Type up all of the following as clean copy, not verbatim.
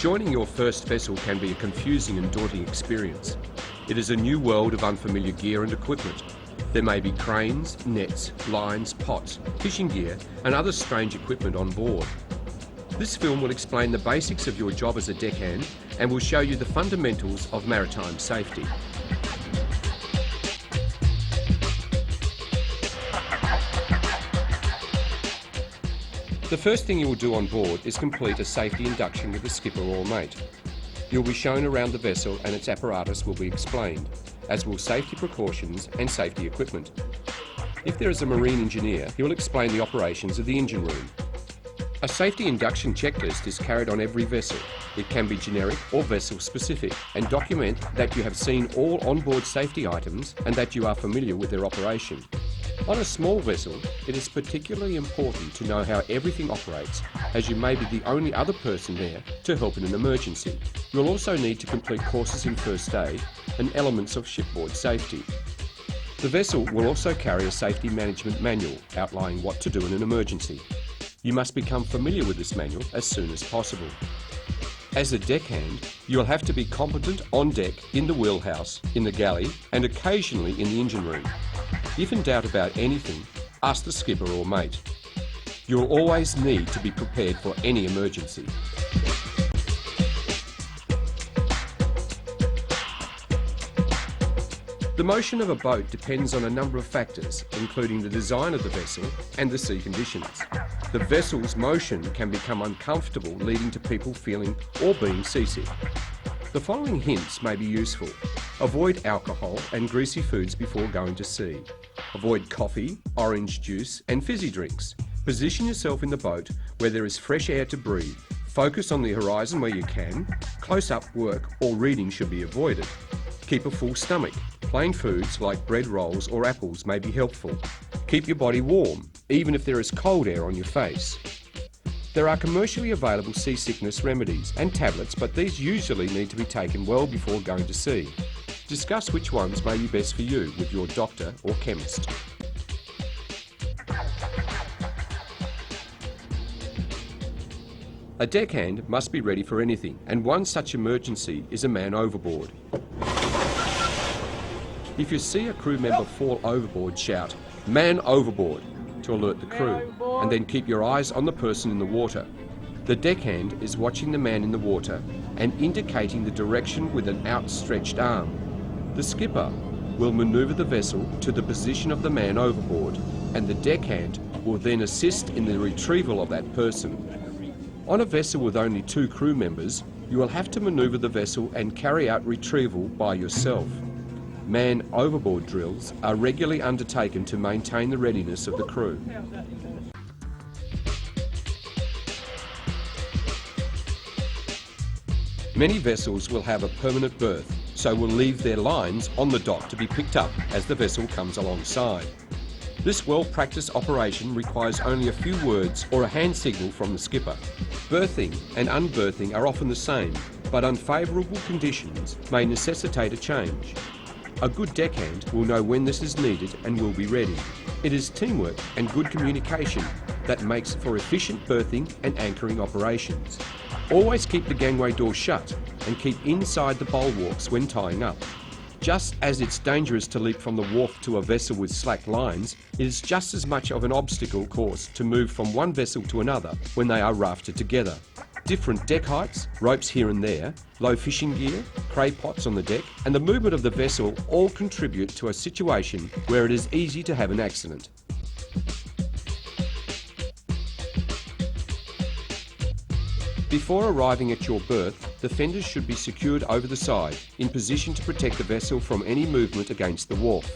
Joining your first vessel can be a confusing and daunting experience. It is a new world of unfamiliar gear and equipment. There may be cranes, nets, lines, pots, fishing gear and other strange equipment on board. This film will explain the basics of your job as a deckhand and will show you the fundamentals of maritime safety. The first thing you will do on board is complete a safety induction with the skipper or mate. You'll be shown around the vessel and its apparatus will be explained, as will safety precautions and safety equipment. If there is a marine engineer, he will explain the operations of the engine room. A safety induction checklist is carried on every vessel. It can be generic or vessel specific and document that you have seen all onboard safety items and that you are familiar with their operation. On a small vessel, it is particularly important to know how everything operates, as you may be the only other person there to help in an emergency. You'll also need to complete courses in first aid and elements of shipboard safety. The vessel will also carry a safety management manual outlining what to do in an emergency. You must become familiar with this manual as soon as possible. As a deckhand, you will have to be competent on deck, in the wheelhouse, in the galley, and occasionally in the engine room. If in doubt about anything, ask the skipper or mate. You will always need to be prepared for any emergency. The motion of a boat depends on a number of factors, including the design of the vessel and the sea conditions. The vessel's motion can become uncomfortable, leading to people feeling or being seasick. The following hints may be useful. Avoid alcohol and greasy foods before going to sea. Avoid coffee, orange juice and fizzy drinks. Position yourself in the boat where there is fresh air to breathe. Focus on the horizon where you can. Close-up work or reading should be avoided. Keep a full stomach. Plain foods like bread rolls or apples may be helpful. Keep your body warm, even if there is cold air on your face. There are commercially available seasickness remedies and tablets, but these usually need to be taken well before going to sea. Discuss which ones may be best for you with your doctor or chemist. A deckhand must be ready for anything, and one such emergency is a man overboard. If you see a crew member fall overboard, shout, "Man overboard," to alert the crew, and then keep your eyes on the person in the water. The deckhand is watching the man in the water and indicating the direction with an outstretched arm. The skipper will maneuver the vessel to the position of the man overboard, and the deckhand will then assist in the retrieval of that person. On a vessel with only 2 crew members, you will have to maneuver the vessel and carry out retrieval by yourself. Man overboard drills are regularly undertaken to maintain the readiness of the crew. Many vessels will have a permanent berth, so will leave their lines on the dock to be picked up as the vessel comes alongside. This well-practiced operation requires only a few words or a hand signal from the skipper. Berthing and unberthing are often the same, but unfavourable conditions may necessitate a change. A good deckhand will know when this is needed and will be ready. It is teamwork and good communication that makes for efficient berthing and anchoring operations. Always keep the gangway door shut and keep inside the bulwarks when tying up. Just as it's dangerous to leap from the wharf to a vessel with slack lines, it is just as much of an obstacle course to move from one vessel to another when they are rafted together. Different deck heights, ropes here and there, low fishing gear, cray pots on the deck, and the movement of the vessel all contribute to a situation where it is easy to have an accident. Before arriving at your berth, the fenders should be secured over the side, in position to protect the vessel from any movement against the wharf.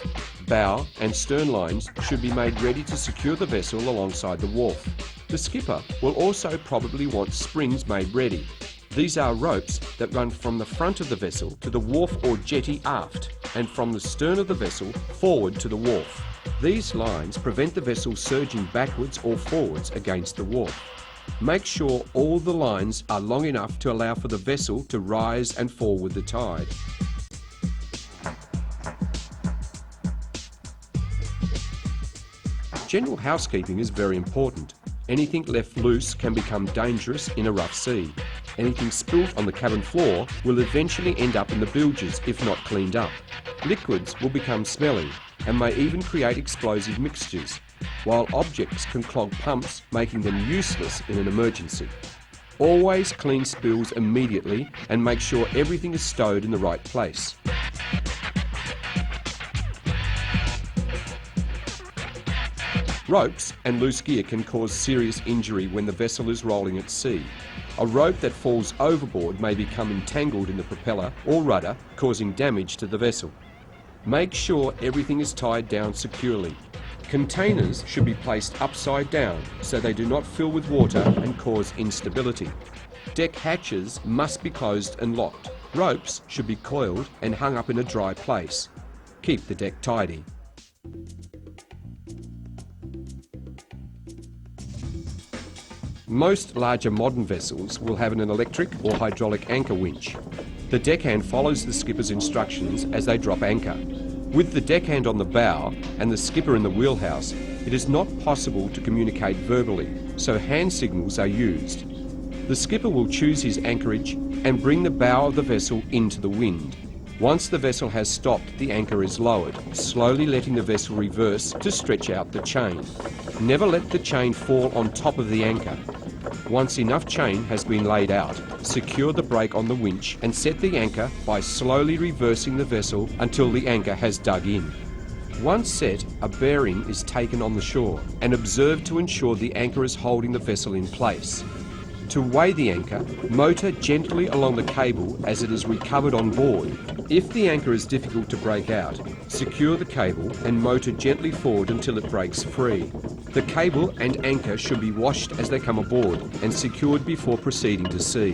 Bow and stern lines should be made ready to secure the vessel alongside the wharf. The skipper will also probably want springs made ready. These are ropes that run from the front of the vessel to the wharf or jetty aft, and from the stern of the vessel forward to the wharf. These lines prevent the vessel surging backwards or forwards against the wharf. Make sure all the lines are long enough to allow for the vessel to rise and fall with the tide. General housekeeping is very important. Anything left loose can become dangerous in a rough sea. Anything spilt on the cabin floor will eventually end up in the bilges if not cleaned up. Liquids will become smelly and may even create explosive mixtures, while objects can clog pumps, making them useless in an emergency. Always clean spills immediately and make sure everything is stowed in the right place. Ropes and loose gear can cause serious injury when the vessel is rolling at sea. A rope that falls overboard may become entangled in the propeller or rudder, causing damage to the vessel. Make sure everything is tied down securely. Containers should be placed upside down so they do not fill with water and cause instability. Deck hatches must be closed and locked. Ropes should be coiled and hung up in a dry place. Keep the deck tidy. Most larger modern vessels will have an electric or hydraulic anchor winch. The deckhand follows the skipper's instructions as they drop anchor. With the deckhand on the bow and the skipper in the wheelhouse, it is not possible to communicate verbally, so hand signals are used. The skipper will choose his anchorage and bring the bow of the vessel into the wind. Once the vessel has stopped, the anchor is lowered, slowly letting the vessel reverse to stretch out the chain. Never let the chain fall on top of the anchor. Once enough chain has been laid out, secure the brake on the winch and set the anchor by slowly reversing the vessel until the anchor has dug in. Once set, a bearing is taken on the shore and observed to ensure the anchor is holding the vessel in place. To weigh the anchor, motor gently along the cable as it is recovered on board. If the anchor is difficult to break out, secure the cable and motor gently forward until it breaks free. The cable and anchor should be washed as they come aboard and secured before proceeding to sea.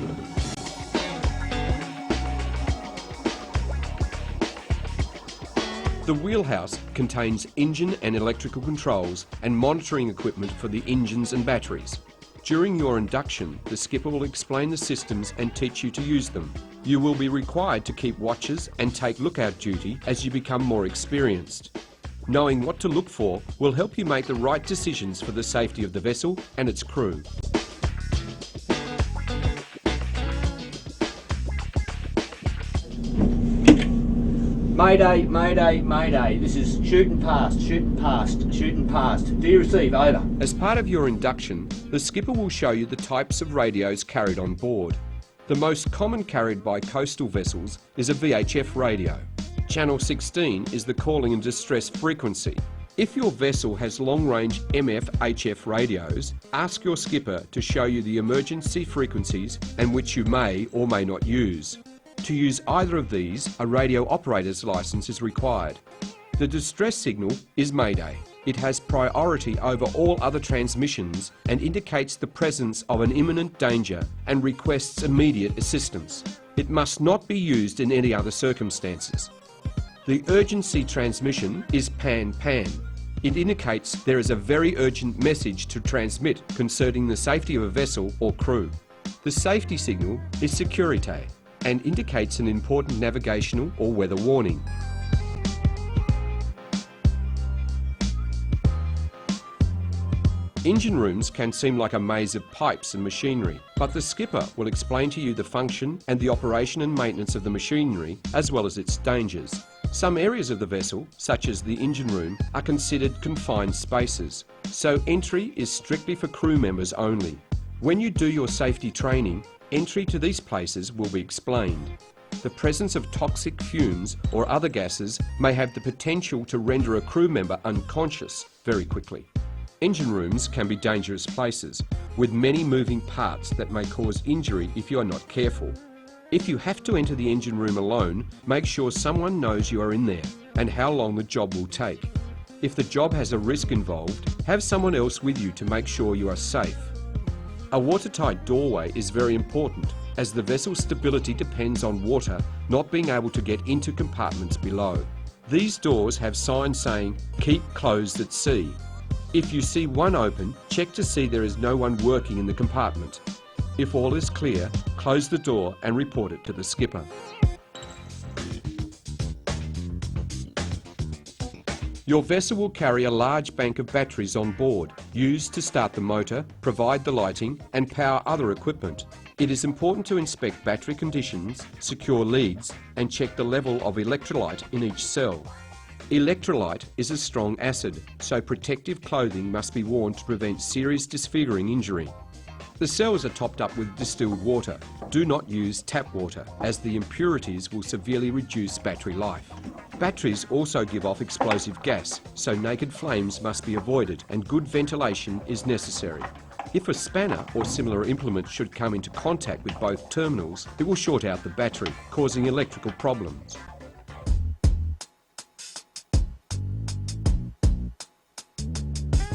The wheelhouse contains engine and electrical controls and monitoring equipment for the engines and batteries. During your induction, the skipper will explain the systems and teach you to use them. You will be required to keep watches and take lookout duty as you become more experienced. Knowing what to look for will help you make the right decisions for the safety of the vessel and its crew. Mayday, mayday, mayday. This is shooting past, shooting past, shooting past. Do you receive? Over. As part of your induction, the skipper will show you the types of radios carried on board. The most common carried by coastal vessels is a VHF radio. Channel 16 is the calling and distress frequency. If your vessel has long-range MF/HF radios, ask your skipper to show you the emergency frequencies and which you may or may not use. To use either of these, a radio operator's license is required. The distress signal is Mayday. It has priority over all other transmissions and indicates the presence of an imminent danger and requests immediate assistance. It must not be used in any other circumstances. The urgency transmission is Pan-Pan. It indicates there is a very urgent message to transmit concerning the safety of a vessel or crew. The safety signal is Securite and indicates an important navigational or weather warning. Engine rooms can seem like a maze of pipes and machinery, but the skipper will explain to you the function and the operation and maintenance of the machinery, as well as its dangers. Some areas of the vessel, such as the engine room, are considered confined spaces, so entry is strictly for crew members only. When you do your safety training, entry to these places will be explained. The presence of toxic fumes or other gases may have the potential to render a crew member unconscious very quickly. Engine rooms can be dangerous places, with many moving parts that may cause injury if you are not careful. If you have to enter the engine room alone, make sure someone knows you are in there and how long the job will take. If the job has a risk involved, have someone else with you to make sure you are safe. A watertight doorway is very important, as the vessel's stability depends on water not being able to get into compartments below. These doors have signs saying, "Keep closed at sea." If you see one open, check to see there is no one working in the compartment. If all is clear, close the door and report it to the skipper. Your vessel will carry a large bank of batteries on board, used to start the motor, provide the lighting and power other equipment. It is important to inspect battery conditions, secure leads, and check the level of electrolyte in each cell. Electrolyte is a strong acid, so protective clothing must be worn to prevent serious disfiguring injury. The cells are topped up with distilled water. Do not use tap water, as the impurities will severely reduce battery life. Batteries also give off explosive gas, so naked flames must be avoided and good ventilation is necessary. If a spanner or similar implement should come into contact with both terminals, it will short out the battery, causing electrical problems.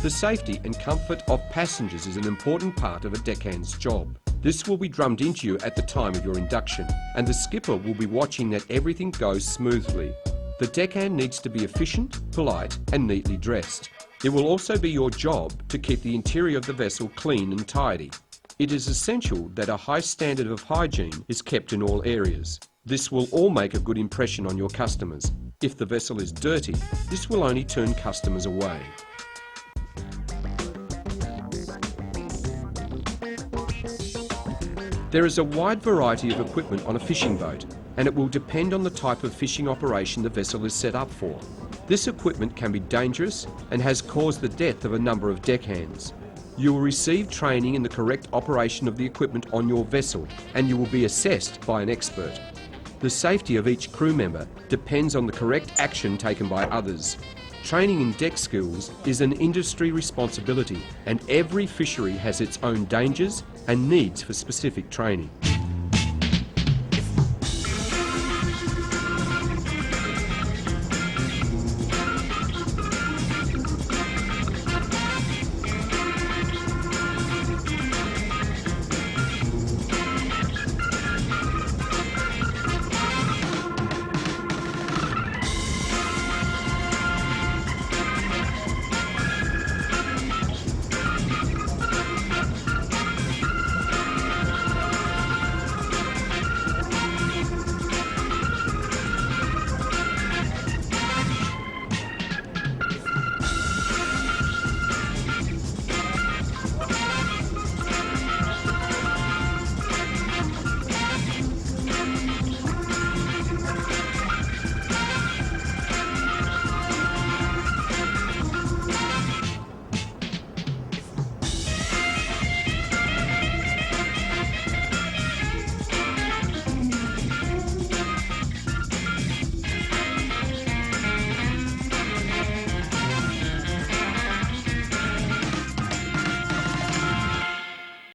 The safety and comfort of passengers is an important part of a deckhand's job. This will be drummed into you at the time of your induction, and the skipper will be watching that everything goes smoothly. The deckhand needs to be efficient, polite, and neatly dressed. It will also be your job to keep the interior of the vessel clean and tidy. It is essential that a high standard of hygiene is kept in all areas. This will all make a good impression on your customers. If the vessel is dirty, this will only turn customers away. There is a wide variety of equipment on a fishing boat, and it will depend on the type of fishing operation the vessel is set up for. This equipment can be dangerous and has caused the death of a number of deckhands. You will receive training in the correct operation of the equipment on your vessel, and you will be assessed by an expert. The safety of each crew member depends on the correct action taken by others. Training in deck skills is an industry responsibility, and every fishery has its own dangers and needs for specific training.